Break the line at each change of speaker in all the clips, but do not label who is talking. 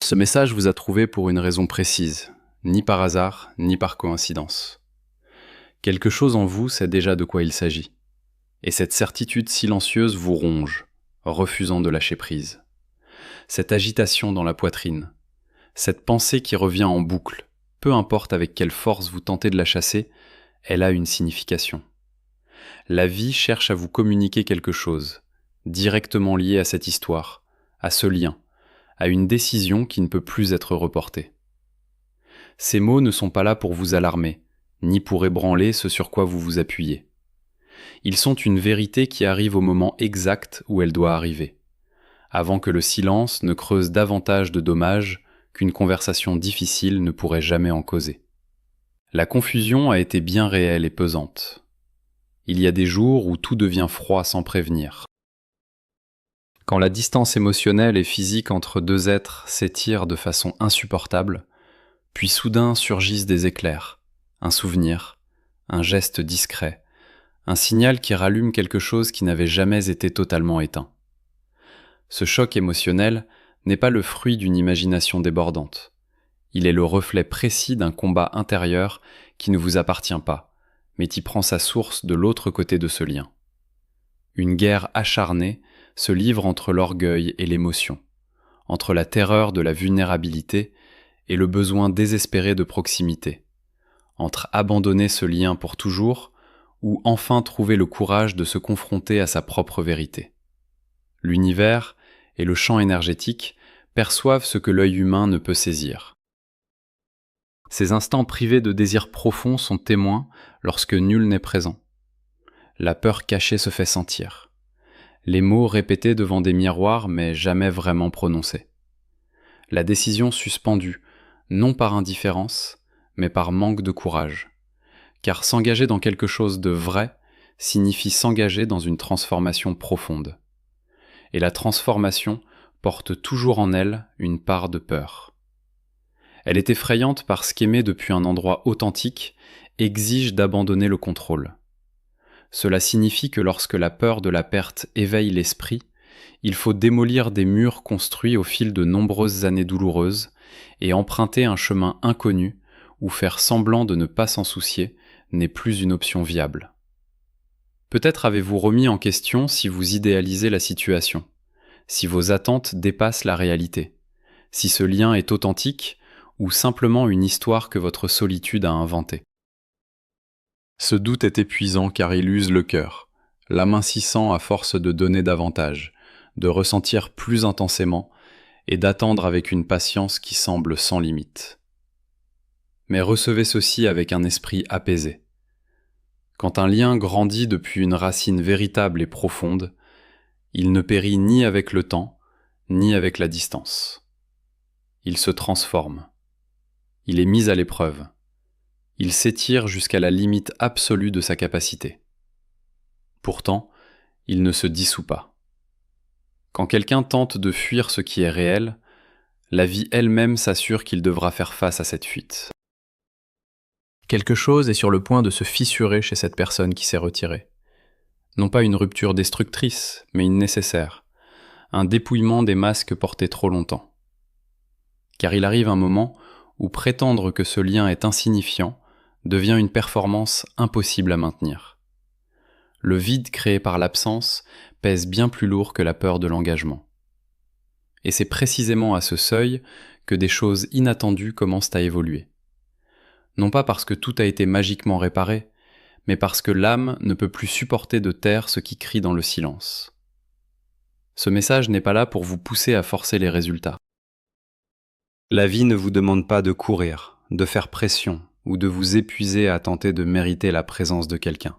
Ce message vous a trouvé pour une raison précise, ni par hasard, ni par coïncidence. Quelque chose en vous sait déjà de quoi il s'agit, et cette certitude silencieuse vous ronge, refusant de lâcher prise. Cette agitation dans la poitrine, cette pensée qui revient en boucle, peu importe avec quelle force vous tentez de la chasser, elle a une signification. La vie cherche à vous communiquer quelque chose, directement lié à cette histoire, à ce lien, à une décision qui ne peut plus être reportée. Ces mots ne sont pas là pour vous alarmer, ni pour ébranler ce sur quoi vous vous appuyez. Ils sont une vérité qui arrive au moment exact où elle doit arriver, avant que le silence ne creuse davantage de dommages qu'une conversation difficile ne pourrait jamais en causer. La confusion a été bien réelle et pesante. Il y a des jours où tout devient froid sans prévenir. Quand la distance émotionnelle et physique entre deux êtres s'étire de façon insupportable, puis soudain surgissent des éclairs, un souvenir, un geste discret, un signal qui rallume quelque chose qui n'avait jamais été totalement éteint. Ce choc émotionnel n'est pas le fruit d'une imagination débordante. Il est le reflet précis d'un combat intérieur qui ne vous appartient pas, mais qui prend sa source de l'autre côté de ce lien. Une guerre acharnée se livre entre l'orgueil et l'émotion, entre la terreur de la vulnérabilité et le besoin désespéré de proximité, entre abandonner ce lien pour toujours ou enfin trouver le courage de se confronter à sa propre vérité. L'univers et le champ énergétique perçoivent ce que l'œil humain ne peut saisir. Ces instants privés de désir profond sont témoins lorsque nul n'est présent. La peur cachée se fait sentir. Les mots répétés devant des miroirs mais jamais vraiment prononcés. La décision suspendue, non par indifférence, mais par manque de courage. Car s'engager dans quelque chose de vrai signifie s'engager dans une transformation profonde. Et la transformation porte toujours en elle une part de peur. Elle est effrayante parce qu'aimer depuis un endroit authentique exige d'abandonner le contrôle. Cela signifie que lorsque la peur de la perte éveille l'esprit, il faut démolir des murs construits au fil de nombreuses années douloureuses et emprunter un chemin inconnu où faire semblant de ne pas s'en soucier n'est plus une option viable. Peut-être avez-vous remis en question si vous idéalisez la situation, si vos attentes dépassent la réalité, si ce lien est authentique ou simplement une histoire que votre solitude a inventée. Ce doute est épuisant car il use le cœur, l'amincissant à force de donner davantage, de ressentir plus intensément et d'attendre avec une patience qui semble sans limite. Mais recevez ceci avec un esprit apaisé. Quand un lien grandit depuis une racine véritable et profonde, il ne périt ni avec le temps, ni avec la distance. Il se transforme. Il est mis à l'épreuve. Il s'étire jusqu'à la limite absolue de sa capacité. Pourtant, il ne se dissout pas. Quand quelqu'un tente de fuir ce qui est réel, la vie elle-même s'assure qu'il devra faire face à cette fuite. Quelque chose est sur le point de se fissurer chez cette personne qui s'est retirée. Non pas une rupture destructrice, mais une nécessaire. Un dépouillement des masques portés trop longtemps. Car il arrive un moment où prétendre que ce lien est insignifiant devient une performance impossible à maintenir. Le vide créé par l'absence pèse bien plus lourd que la peur de l'engagement. Et c'est précisément à ce seuil que des choses inattendues commencent à évoluer. Non pas parce que tout a été magiquement réparé, mais parce que l'âme ne peut plus supporter de taire ce qui crie dans le silence. Ce message n'est pas là pour vous pousser à forcer les résultats. La vie ne vous demande pas de courir, de faire pression ou de vous épuiser à tenter de mériter la présence de quelqu'un.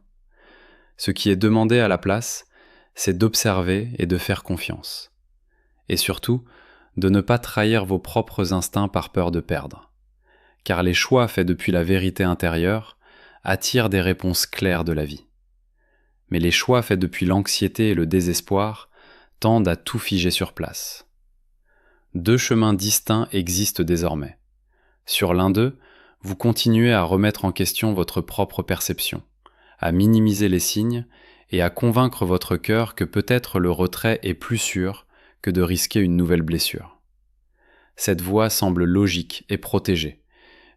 Ce qui est demandé à la place, c'est d'observer et de faire confiance. Et surtout, de ne pas trahir vos propres instincts par peur de perdre. Car les choix faits depuis la vérité intérieure attirent des réponses claires de la vie. Mais les choix faits depuis l'anxiété et le désespoir tendent à tout figer sur place. Deux chemins distincts existent désormais. Sur l'un d'eux, vous continuez à remettre en question votre propre perception, à minimiser les signes et à convaincre votre cœur que peut-être le retrait est plus sûr que de risquer une nouvelle blessure. Cette voie semble logique et protégée,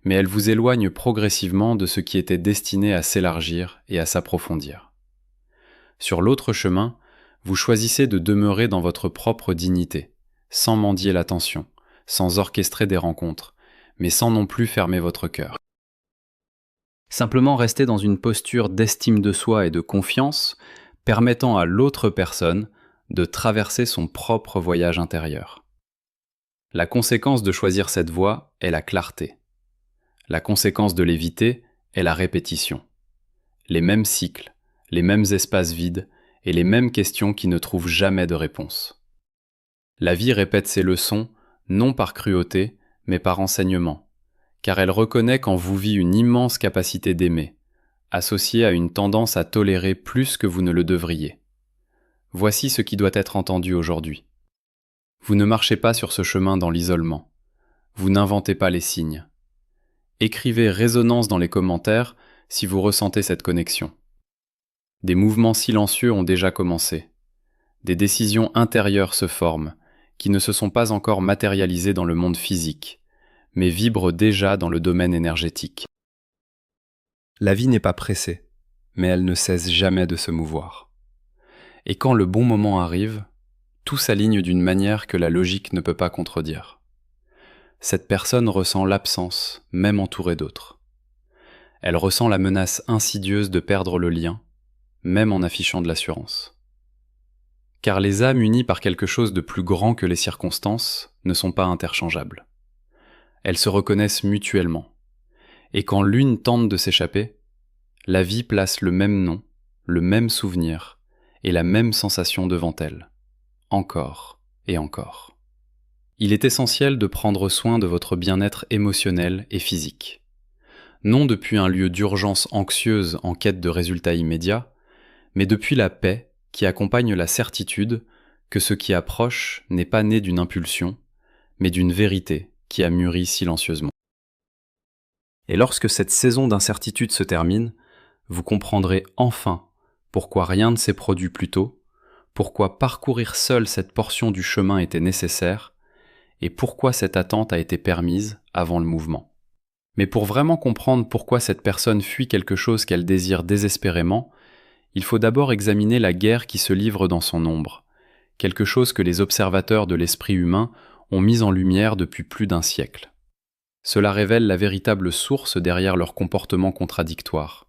mais elle vous éloigne progressivement de ce qui était destiné à s'élargir et à s'approfondir. Sur l'autre chemin, vous choisissez de demeurer dans votre propre dignité, sans mendier l'attention, sans orchestrer des rencontres, mais sans non plus fermer votre cœur. Simplement rester dans une posture d'estime de soi et de confiance, permettant à l'autre personne de traverser son propre voyage intérieur. La conséquence de choisir cette voie est la clarté. La conséquence de l'éviter est la répétition. Les mêmes cycles, les mêmes espaces vides et les mêmes questions qui ne trouvent jamais de réponse. La vie répète ses leçons, non par cruauté, mais par enseignement, car elle reconnaît qu'en vous vit une immense capacité d'aimer, associée à une tendance à tolérer plus que vous ne le devriez. Voici ce qui doit être entendu aujourd'hui. Vous ne marchez pas sur ce chemin dans l'isolement. Vous n'inventez pas les signes. Écrivez résonance dans les commentaires si vous ressentez cette connexion. Des mouvements silencieux ont déjà commencé. Des décisions intérieures se forment, qui ne se sont pas encore matérialisées dans le monde physique, mais vibrent déjà dans le domaine énergétique. La vie n'est pas pressée, mais elle ne cesse jamais de se mouvoir. Et quand le bon moment arrive, tout s'aligne d'une manière que la logique ne peut pas contredire. Cette personne ressent l'absence, même entourée d'autres. Elle ressent la menace insidieuse de perdre le lien, même en affichant de l'assurance. Car les âmes unies par quelque chose de plus grand que les circonstances ne sont pas interchangeables. Elles se reconnaissent mutuellement. Et quand l'une tente de s'échapper, la vie place le même nom, le même souvenir et la même sensation devant elle. Encore et encore. Il est essentiel de prendre soin de votre bien-être émotionnel et physique. Non depuis un lieu d'urgence anxieuse en quête de résultats immédiats, mais depuis la paix qui accompagne la certitude que ce qui approche n'est pas né d'une impulsion, mais d'une vérité qui a mûri silencieusement. Et lorsque cette saison d'incertitude se termine, vous comprendrez enfin pourquoi rien ne s'est produit plus tôt, pourquoi parcourir seul cette portion du chemin était nécessaire, et pourquoi cette attente a été permise avant le mouvement. Mais pour vraiment comprendre pourquoi cette personne fuit quelque chose qu'elle désire désespérément, il faut d'abord examiner la guerre qui se livre dans son ombre, quelque chose que les observateurs de l'esprit humain ont mis en lumière depuis plus d'un siècle. Cela révèle la véritable source derrière leur comportement contradictoire.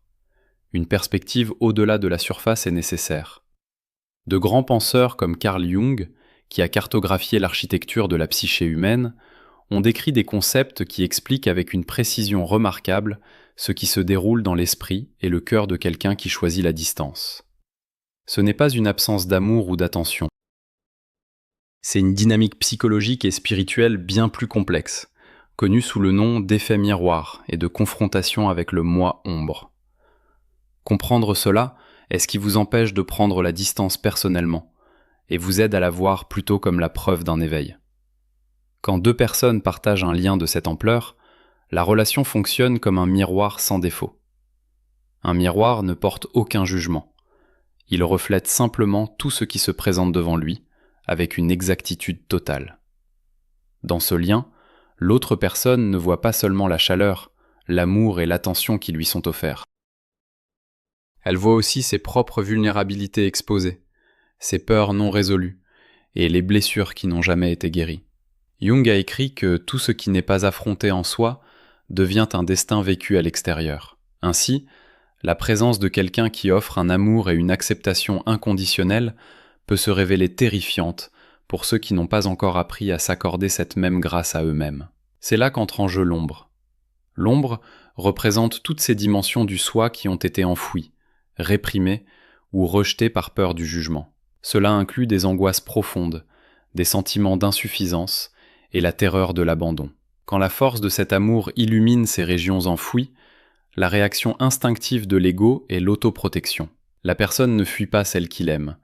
Une perspective au-delà de la surface est nécessaire. De grands penseurs comme Carl Jung, qui a cartographié l'architecture de la psyché humaine, ont décrit des concepts qui expliquent avec une précision remarquable ce qui se déroule dans l'esprit et le cœur de quelqu'un qui choisit la distance. Ce n'est pas une absence d'amour ou d'attention. C'est une dynamique psychologique et spirituelle bien plus complexe, connue sous le nom d'effet miroir et de confrontation avec le moi ombre. Comprendre cela est ce qui vous empêche de prendre la distance personnellement et vous aide à la voir plutôt comme la preuve d'un éveil. Quand deux personnes partagent un lien de cette ampleur, la relation fonctionne comme un miroir sans défaut. Un miroir ne porte aucun jugement. Il reflète simplement tout ce qui se présente devant lui, avec une exactitude totale. Dans ce lien, l'autre personne ne voit pas seulement la chaleur, l'amour et l'attention qui lui sont offerts. Elle voit aussi ses propres vulnérabilités exposées, ses peurs non résolues et les blessures qui n'ont jamais été guéries. Jung a écrit que tout ce qui n'est pas affronté en soi devient un destin vécu à l'extérieur. Ainsi, la présence de quelqu'un qui offre un amour et une acceptation inconditionnelle peut se révéler terrifiante pour ceux qui n'ont pas encore appris à s'accorder cette même grâce à eux-mêmes. C'est là qu'entre en jeu l'ombre. L'ombre représente toutes ces dimensions du soi qui ont été enfouies, réprimées ou rejetées par peur du jugement. Cela inclut des angoisses profondes, des sentiments d'insuffisance et la terreur de l'abandon. Quand la force de cet amour illumine ces régions enfouies, la réaction instinctive de l'ego est l'autoprotection. La personne ne fuit pas celle qu'il aime.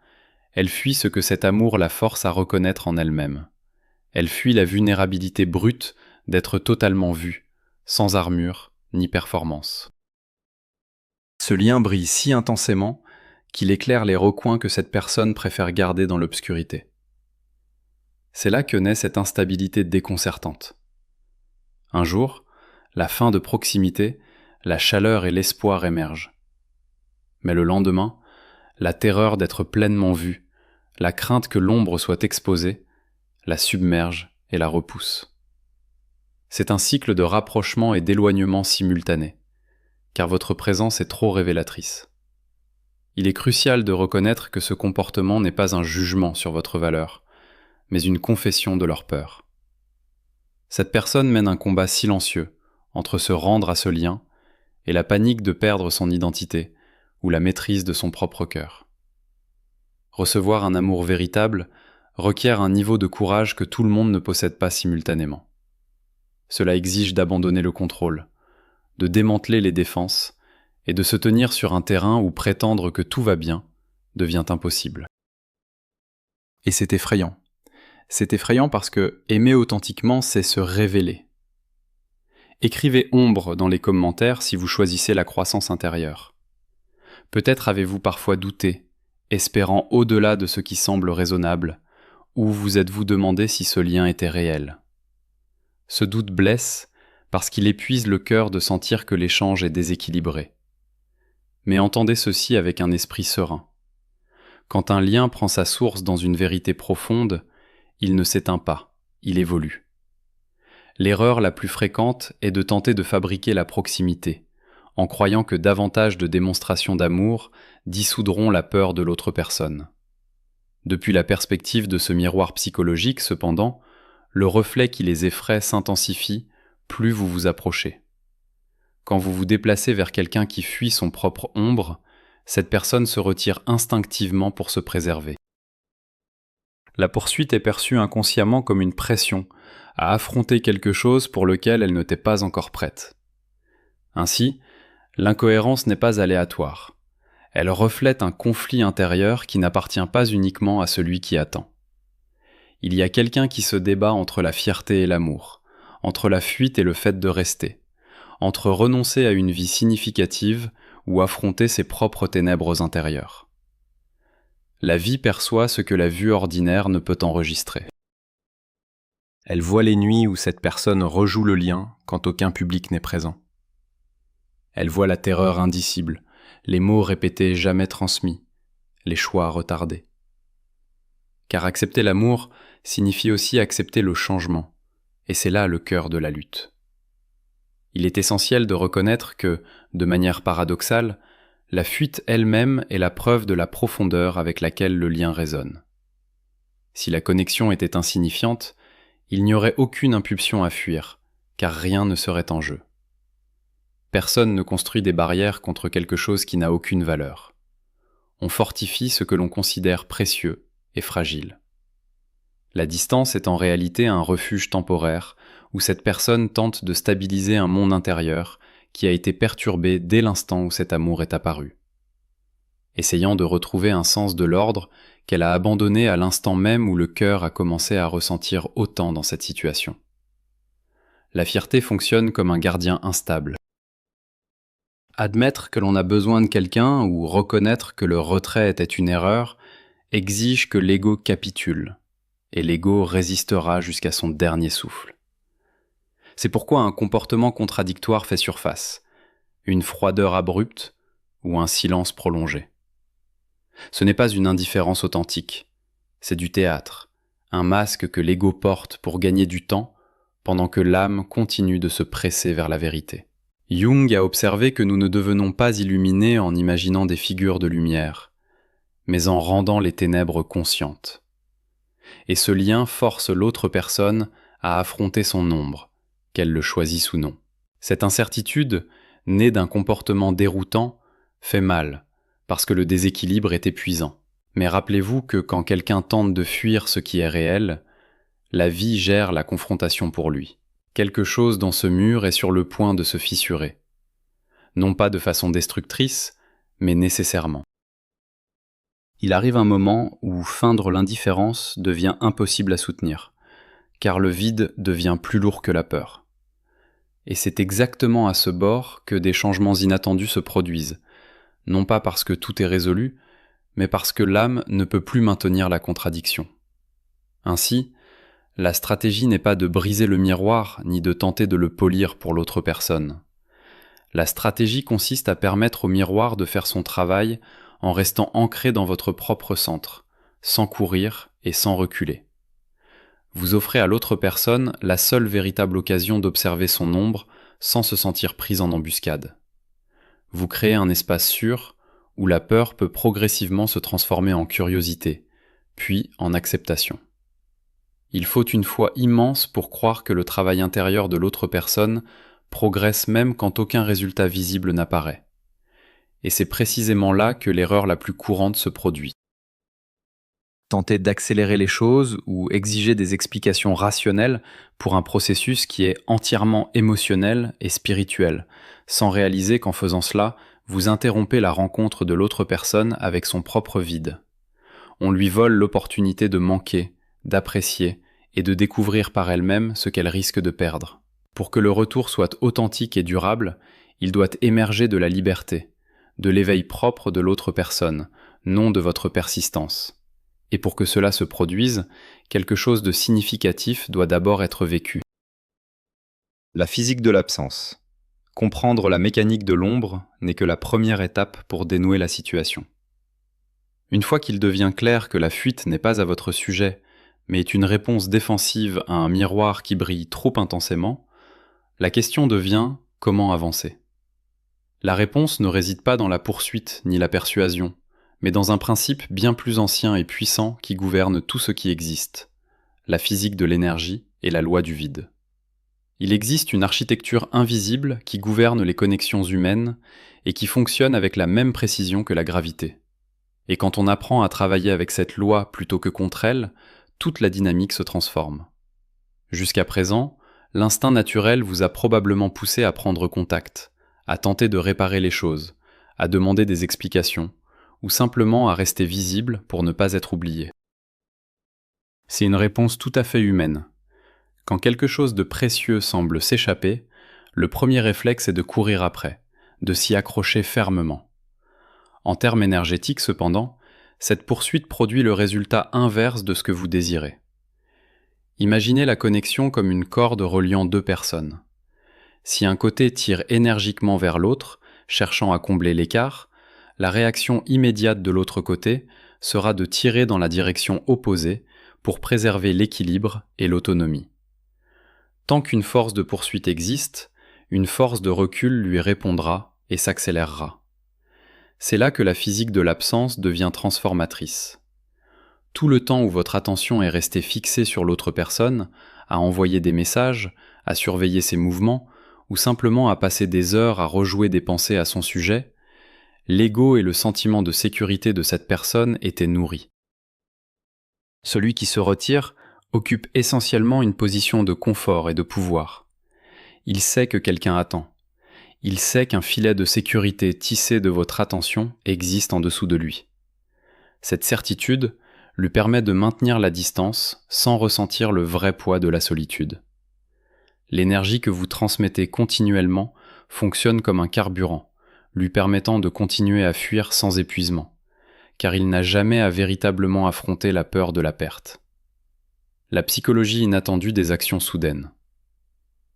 Elle fuit ce que cet amour la force à reconnaître en elle-même. Elle fuit la vulnérabilité brute d'être totalement vue, sans armure ni performance. Ce lien brille si intensément qu'il éclaire les recoins que cette personne préfère garder dans l'obscurité. C'est là que naît cette instabilité déconcertante. Un jour, la faim de proximité, la chaleur et l'espoir émergent. Mais le lendemain, la terreur d'être pleinement vu, la crainte que l'ombre soit exposée, la submerge et la repousse. C'est un cycle de rapprochement et d'éloignement simultané, car votre présence est trop révélatrice. Il est crucial de reconnaître que ce comportement n'est pas un jugement sur votre valeur, mais une confession de leur peur. Cette personne mène un combat silencieux entre se rendre à ce lien et la panique de perdre son identité ou la maîtrise de son propre cœur. Recevoir un amour véritable requiert un niveau de courage que tout le monde ne possède pas simultanément. Cela exige d'abandonner le contrôle, de démanteler les défenses et de se tenir sur un terrain où prétendre que tout va bien devient impossible. Et c'est effrayant. C'est effrayant parce que aimer authentiquement, c'est se révéler. Écrivez ombre dans les commentaires si vous choisissez la croissance intérieure. Peut-être avez-vous parfois douté, espérant au-delà de ce qui semble raisonnable, ou vous êtes-vous demandé si ce lien était réel. Ce doute blesse parce qu'il épuise le cœur de sentir que l'échange est déséquilibré. Mais entendez ceci avec un esprit serein. Quand un lien prend sa source dans une vérité profonde, il ne s'éteint pas, il évolue. L'erreur la plus fréquente est de tenter de fabriquer la proximité, en croyant que davantage de démonstrations d'amour dissoudront la peur de l'autre personne. Depuis la perspective de ce miroir psychologique, cependant, le reflet qui les effraie s'intensifie plus vous vous approchez. Quand vous vous déplacez vers quelqu'un qui fuit son propre ombre, cette personne se retire instinctivement pour se préserver. La poursuite est perçue inconsciemment comme une pression à affronter quelque chose pour lequel elle n'était pas encore prête. Ainsi, l'incohérence n'est pas aléatoire. Elle reflète un conflit intérieur qui n'appartient pas uniquement à celui qui attend. Il y a quelqu'un qui se débat entre la fierté et l'amour, entre la fuite et le fait de rester, entre renoncer à une vie significative ou affronter ses propres ténèbres intérieures. La vie perçoit ce que la vue ordinaire ne peut enregistrer. Elle voit les nuits où cette personne rejoue le lien quand aucun public n'est présent. Elle voit la terreur indicible, les mots répétés jamais transmis, les choix retardés. Car accepter l'amour signifie aussi accepter le changement, et c'est là le cœur de la lutte. Il est essentiel de reconnaître que, de manière paradoxale, la fuite elle-même est la preuve de la profondeur avec laquelle le lien résonne. Si la connexion était insignifiante, il n'y aurait aucune impulsion à fuir, car rien ne serait en jeu. Personne ne construit des barrières contre quelque chose qui n'a aucune valeur. On fortifie ce que l'on considère précieux et fragile. La distance est en réalité un refuge temporaire où cette personne tente de stabiliser un monde intérieur qui a été perturbé dès l'instant où cet amour est apparu. Essayant de retrouver un sens de l'ordre qu'elle a abandonné à l'instant même où le cœur a commencé à ressentir autant dans cette situation. La fierté fonctionne comme un gardien instable. Admettre que l'on a besoin de quelqu'un ou reconnaître que le retrait était une erreur exige que l'ego capitule, et l'ego résistera jusqu'à son dernier souffle. C'est pourquoi un comportement contradictoire fait surface, une froideur abrupte ou un silence prolongé. Ce n'est pas une indifférence authentique, c'est du théâtre, un masque que l'ego porte pour gagner du temps pendant que l'âme continue de se presser vers la vérité. Jung a observé que nous ne devenons pas illuminés en imaginant des figures de lumière, mais en rendant les ténèbres conscientes. Et ce lien force l'autre personne à affronter son ombre, qu'elle le choisisse ou non. Cette incertitude, née d'un comportement déroutant, fait mal, parce que le déséquilibre est épuisant. Mais rappelez-vous que quand quelqu'un tente de fuir ce qui est réel, la vie gère la confrontation pour lui. Quelque chose dans ce mur est sur le point de se fissurer. Non pas de façon destructrice, mais nécessairement. Il arrive un moment où feindre l'indifférence devient impossible à soutenir, car le vide devient plus lourd que la peur. Et c'est exactement à ce bord que des changements inattendus se produisent, non pas parce que tout est résolu, mais parce que l'âme ne peut plus maintenir la contradiction. Ainsi, La stratégie n'est pas de briser le miroir, ni de tenter de le polir pour l'autre personne. La stratégie consiste à permettre au miroir de faire son travail en restant ancré dans votre propre centre, sans courir et sans reculer. Vous offrez à l'autre personne la seule véritable occasion d'observer son ombre sans se sentir prise en embuscade. Vous créez un espace sûr où la peur peut progressivement se transformer en curiosité, puis en acceptation. Il faut une foi immense pour croire que le travail intérieur de l'autre personne progresse même quand aucun résultat visible n'apparaît. Et c'est précisément là que l'erreur la plus courante se produit. Tenter d'accélérer les choses ou exiger des explications rationnelles pour un processus qui est entièrement émotionnel et spirituel, sans réaliser qu'en faisant cela, vous interrompez la rencontre de l'autre personne avec son propre vide. On lui vole l'opportunité de manquer, d'apprécier et de découvrir par elle-même ce qu'elle risque de perdre. Pour que le retour soit authentique et durable, il doit émerger de la liberté, de l'éveil propre de l'autre personne, non de votre persistance. Et pour que cela se produise, quelque chose de significatif doit d'abord être vécu. La physique de l'absence. Comprendre la mécanique de l'ombre n'est que la première étape pour dénouer la situation. Une fois qu'il devient clair que la fuite n'est pas à votre sujet, mais est une réponse défensive à un miroir qui brille trop intensément, la question devient comment avancer. La réponse ne réside pas dans la poursuite ni la persuasion, mais dans un principe bien plus ancien et puissant qui gouverne tout ce qui existe, la physique de l'énergie et la loi du vide. Il existe une architecture invisible qui gouverne les connexions humaines et qui fonctionne avec la même précision que la gravité. Et quand on apprend à travailler avec cette loi plutôt que contre elle, toute la dynamique se transforme. Jusqu'à présent, l'instinct naturel vous a probablement poussé à prendre contact, à tenter de réparer les choses, à demander des explications, ou simplement à rester visible pour ne pas être oublié. C'est une réponse tout à fait humaine. Quand quelque chose de précieux semble s'échapper, le premier réflexe est de courir après, de s'y accrocher fermement. En termes énergétiques cependant, cette poursuite produit le résultat inverse de ce que vous désirez. Imaginez la connexion comme une corde reliant deux personnes. Si un côté tire énergiquement vers l'autre, cherchant à combler l'écart, la réaction immédiate de l'autre côté sera de tirer dans la direction opposée pour préserver l'équilibre et l'autonomie. Tant qu'une force de poursuite existe, une force de recul lui répondra et s'accélérera. C'est là que la physique de l'absence devient transformatrice. Tout le temps où votre attention est restée fixée sur l'autre personne, à envoyer des messages, à surveiller ses mouvements, ou simplement à passer des heures à rejouer des pensées à son sujet, l'ego et le sentiment de sécurité de cette personne étaient nourris. Celui qui se retire occupe essentiellement une position de confort et de pouvoir. Il sait que quelqu'un attend. Il sait qu'un filet de sécurité tissé de votre attention existe en dessous de lui. Cette certitude lui permet de maintenir la distance sans ressentir le vrai poids de la solitude. L'énergie que vous transmettez continuellement fonctionne comme un carburant, lui permettant de continuer à fuir sans épuisement, car il n'a jamais à véritablement affronter la peur de la perte. La psychologie inattendue des actions soudaines.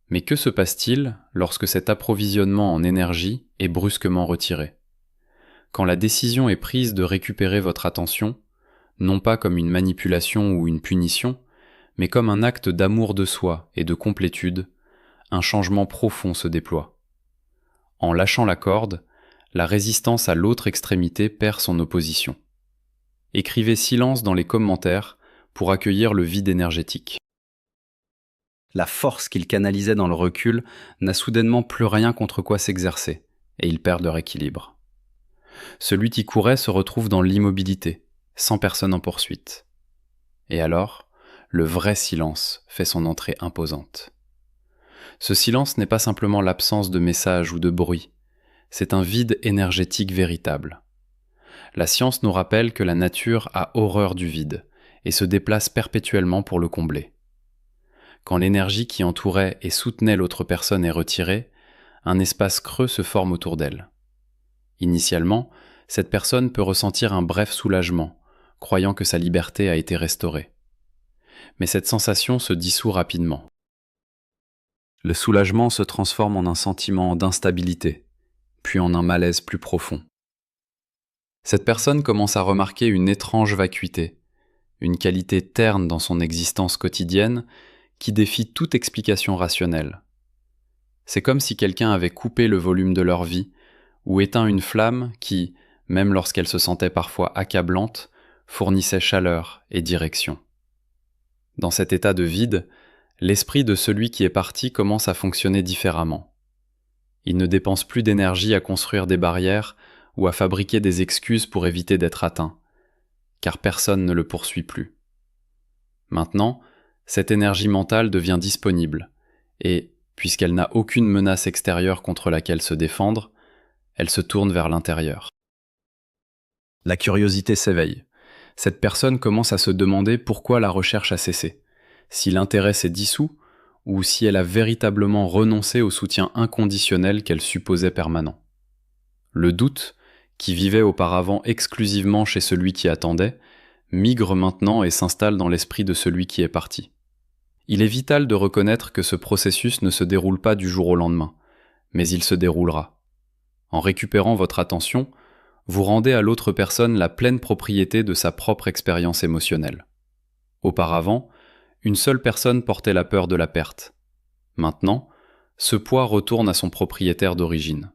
Mais que se passe-t-il lorsque cet approvisionnement en énergie est brusquement retiré? Quand la décision est prise de récupérer votre attention, non pas comme une manipulation ou une punition, mais comme un acte d'amour de soi et de complétude, un changement profond se déploie. En lâchant la corde, la résistance à l'autre extrémité perd son opposition. Écrivez silence dans les commentaires pour accueillir le vide énergétique. La force qu'il canalisait dans le recul n'a soudainement plus rien contre quoi s'exercer, et il perd leur équilibre. Celui qui courait se retrouve dans l'immobilité, sans personne en poursuite. Et alors, le vrai silence fait son entrée imposante. Ce silence n'est pas simplement l'absence de messages ou de bruit, c'est un vide énergétique véritable. La science nous rappelle que la nature a horreur du vide et se déplace perpétuellement pour le combler. Quand l'énergie qui entourait et soutenait l'autre personne est retirée, un espace creux se forme autour d'elle. Initialement, cette personne peut ressentir un bref soulagement, croyant que sa liberté a été restaurée. mais cette sensation se dissout rapidement. Le soulagement se transforme en un sentiment d'instabilité, puis en un malaise plus profond. Cette personne commence à remarquer une étrange vacuité, une qualité terne dans son existence quotidienne qui défie toute explication rationnelle. C'est comme si quelqu'un avait coupé le volume de leur vie ou éteint une flamme qui, même lorsqu'elle se sentait parfois accablante, fournissait chaleur et direction. Dans cet état de vide, l'esprit de celui qui est parti commence à fonctionner différemment. Il ne dépense plus d'énergie à construire des barrières ou à fabriquer des excuses pour éviter d'être atteint, car personne ne le poursuit plus. Maintenant, cette énergie mentale devient disponible, et, puisqu'elle n'a aucune menace extérieure contre laquelle se défendre, elle se tourne vers l'intérieur. La curiosité s'éveille. Cette personne commence à se demander pourquoi la recherche a cessé, si l'intérêt s'est dissous, ou si elle a véritablement renoncé au soutien inconditionnel qu'elle supposait permanent. Le doute, qui vivait auparavant exclusivement chez celui qui attendait, migre maintenant et s'installe dans l'esprit de celui qui est parti. Il est vital de reconnaître que ce processus ne se déroule pas du jour au lendemain, mais il se déroulera. En récupérant votre attention, vous rendez à l'autre personne la pleine propriété de sa propre expérience émotionnelle. Auparavant, une seule personne portait la peur de la perte. Maintenant, ce poids retourne à son propriétaire d'origine.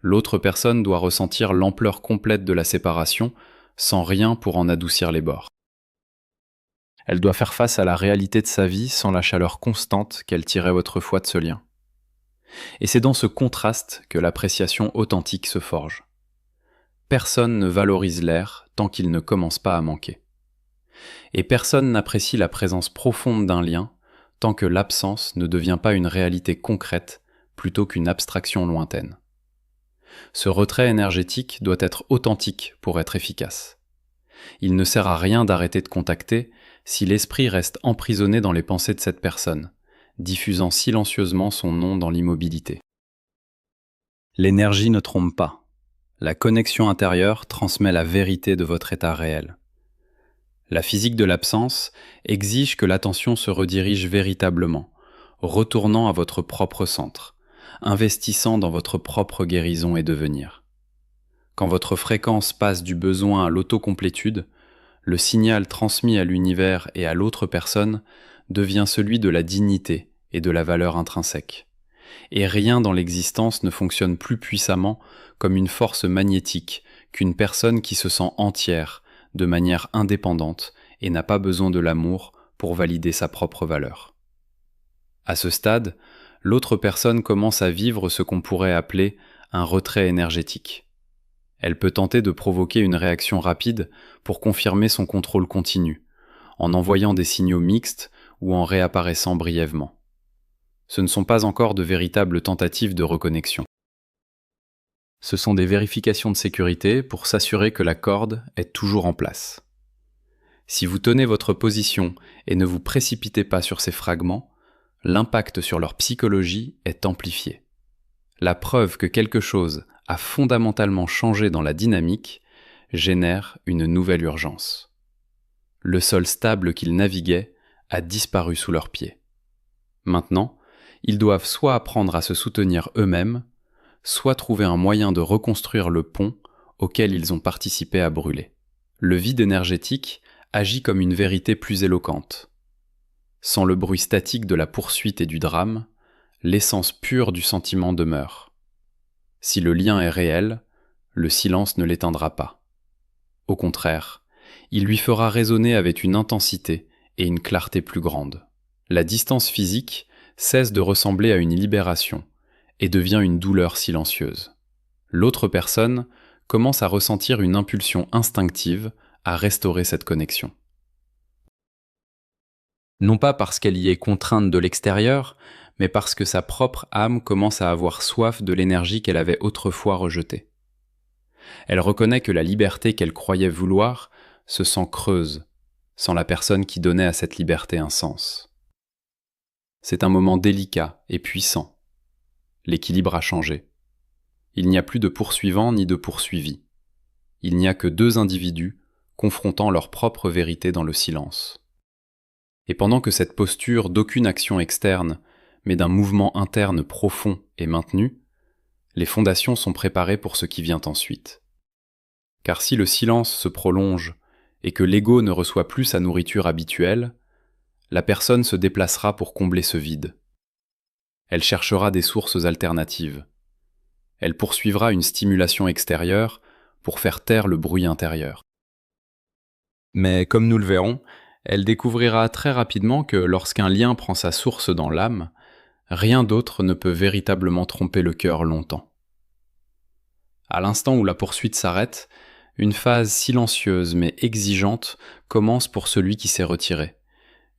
L'autre personne doit ressentir l'ampleur complète de la séparation sans rien pour en adoucir les bords. Elle doit faire face à la réalité de sa vie sans la chaleur constante qu'elle tirait autrefois de ce lien. Et c'est dans ce contraste que l'appréciation authentique se forge. Personne ne valorise l'air tant qu'il ne commence pas à manquer. Et personne n'apprécie la présence profonde d'un lien tant que l'absence ne devient pas une réalité concrète plutôt qu'une abstraction lointaine. Ce retrait énergétique doit être authentique pour être efficace. Il ne sert à rien d'arrêter de contacter si l'esprit reste emprisonné dans les pensées de cette personne, diffusant silencieusement son nom dans l'immobilité. L'énergie ne trompe pas. La connexion intérieure transmet la vérité de votre état réel. La physique de l'absence exige que l'attention se redirige véritablement, retournant à votre propre centre, investissant dans votre propre guérison et devenir. Quand votre fréquence passe du besoin à l'autocomplétude, le signal transmis à l'univers et à l'autre personne devient celui de la dignité et de la valeur intrinsèque. Et rien dans l'existence ne fonctionne plus puissamment comme une force magnétique qu'une personne qui se sent entière, de manière indépendante et n'a pas besoin de l'amour pour valider sa propre valeur. À ce stade, l'autre personne commence à vivre ce qu'on pourrait appeler un retrait énergétique. Elle peut tenter de provoquer une réaction rapide pour confirmer son contrôle continu, en envoyant des signaux mixtes ou en réapparaissant brièvement. Ce ne sont pas encore de véritables tentatives de reconnexion. Ce sont des vérifications de sécurité pour s'assurer que la corde est toujours en place. Si vous tenez votre position et ne vous précipitez pas sur ces fragments, l'impact sur leur psychologie est amplifié. La preuve que quelque chose a fondamentalement changé dans la dynamique génère une nouvelle urgence. Le sol stable qu'ils naviguaient a disparu sous leurs pieds. Maintenant, ils doivent soit apprendre à se soutenir eux-mêmes, soit trouver un moyen de reconstruire le pont auquel ils ont participé à brûler. Le vide énergétique agit comme une vérité plus éloquente. Sans le bruit statique de la poursuite et du drame, l'essence pure du sentiment demeure. Si le lien est réel, le silence ne l'éteindra pas. Au contraire, il lui fera résonner avec une intensité et une clarté plus grande. La distance physique cesse de ressembler à une libération et devient une douleur silencieuse. L'autre personne commence à ressentir une impulsion instinctive à restaurer cette connexion. Non pas parce qu'elle y est contrainte de l'extérieur, mais parce que sa propre âme commence à avoir soif de l'énergie qu'elle avait autrefois rejetée. Elle reconnaît que la liberté qu'elle croyait vouloir se sent creuse, sans la personne qui donnait à cette liberté un sens. C'est un moment délicat et puissant. L'équilibre a changé. Il n'y a plus de poursuivant ni de poursuivi. Il n'y a que deux individus confrontant leur propre vérité dans le silence. Et pendant que cette posture d'aucune action externe, mais d'un mouvement interne profond est maintenue, les fondations sont préparées pour ce qui vient ensuite. Car si le silence se prolonge et que l'ego ne reçoit plus sa nourriture habituelle, la personne se déplacera pour combler ce vide. Elle cherchera des sources alternatives. Elle poursuivra une stimulation extérieure pour faire taire le bruit intérieur. Mais comme nous le verrons, elle découvrira très rapidement que lorsqu'un lien prend sa source dans l'âme, rien d'autre ne peut véritablement tromper le cœur longtemps. À l'instant où la poursuite s'arrête, une phase silencieuse mais exigeante commence pour celui qui s'est retiré,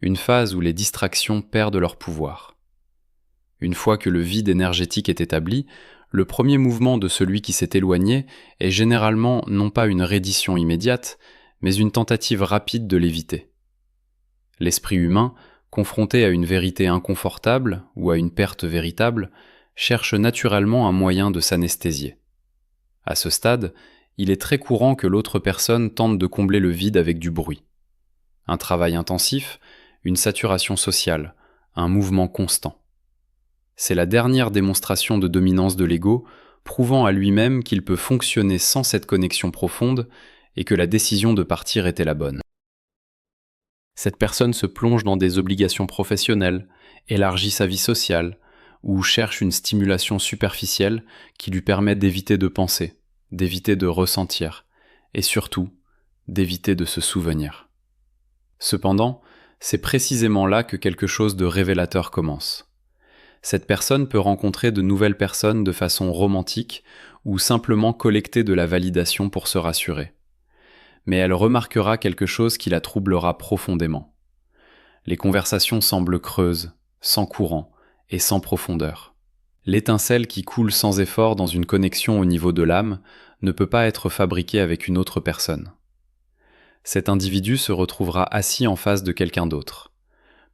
une phase où les distractions perdent leur pouvoir. Une fois que le vide énergétique est établi, le premier mouvement de celui qui s'est éloigné est généralement non pas une reddition immédiate, mais une tentative rapide de l'éviter. L'esprit humain, confronté à une vérité inconfortable ou à une perte véritable, cherche naturellement un moyen de s'anesthésier. À ce stade, il est très courant que l'autre personne tente de combler le vide avec du bruit. Un travail intensif, une saturation sociale, un mouvement constant. C'est la dernière démonstration de dominance de l'ego, prouvant à lui-même qu'il peut fonctionner sans cette connexion profonde et que la décision de partir était la bonne. Cette personne se plonge dans des obligations professionnelles, élargit sa vie sociale, ou cherche une stimulation superficielle qui lui permet d'éviter de penser, d'éviter de ressentir, et surtout, d'éviter de se souvenir. Cependant, c'est précisément là que quelque chose de révélateur commence. Cette personne peut rencontrer de nouvelles personnes de façon romantique ou simplement collecter de la validation pour se rassurer. Mais elle remarquera quelque chose qui la troublera profondément. Les conversations semblent creuses, sans courant et sans profondeur. L'étincelle qui coule sans effort dans une connexion au niveau de l'âme ne peut pas être fabriquée avec une autre personne. Cet individu se retrouvera assis en face de quelqu'un d'autre.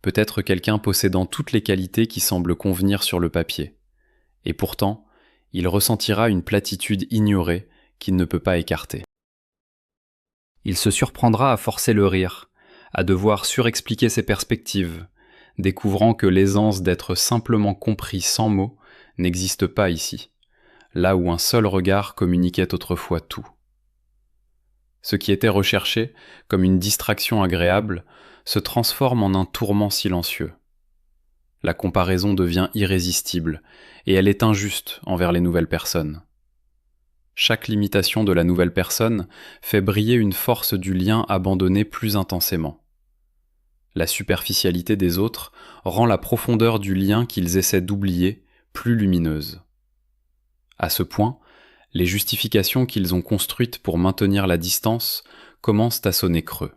Peut-être quelqu'un possédant toutes les qualités qui semblent convenir sur le papier. Et pourtant, il ressentira une platitude ignorée qu'il ne peut pas écarter. Il se surprendra à forcer le rire, à devoir surexpliquer ses perspectives, découvrant que l'aisance d'être simplement compris sans mots n'existe pas ici, là où un seul regard communiquait autrefois tout. Ce qui était recherché comme une distraction agréable se transforme en un tourment silencieux. La comparaison devient irrésistible et elle est injuste envers les nouvelles personnes. Chaque limitation de la nouvelle personne fait briller une force du lien abandonné plus intensément. La superficialité des autres rend la profondeur du lien qu'ils essaient d'oublier plus lumineuse. À ce point, les justifications qu'ils ont construites pour maintenir la distance commencent à sonner creux.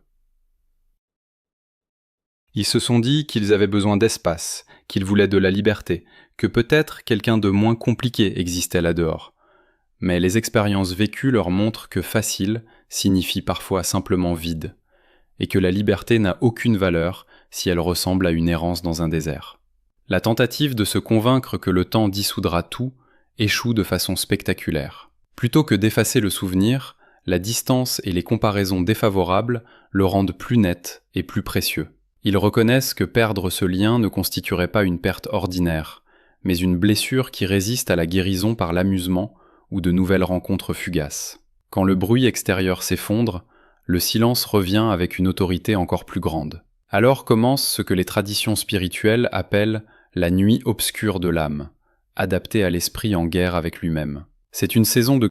Ils se sont dit qu'ils avaient besoin d'espace, qu'ils voulaient de la liberté, que peut-être quelqu'un de moins compliqué existait là dehors. Mais les expériences vécues leur montrent que facile signifie parfois simplement vide, et que la liberté n'a aucune valeur si elle ressemble à une errance dans un désert. La tentative de se convaincre que le temps dissoudra tout échoue de façon spectaculaire. Plutôt que d'effacer le souvenir, la distance et les comparaisons défavorables le rendent plus net et plus précieux. Ils reconnaissent que perdre ce lien ne constituerait pas une perte ordinaire, mais une blessure qui résiste à la guérison par l'amusement ou de nouvelles rencontres fugaces. Quand le bruit extérieur s'effondre, le silence revient avec une autorité encore plus grande. Alors commence ce que les traditions spirituelles appellent la nuit obscure de l'âme, adaptée à l'esprit en guerre avec lui-même. C'est une saison de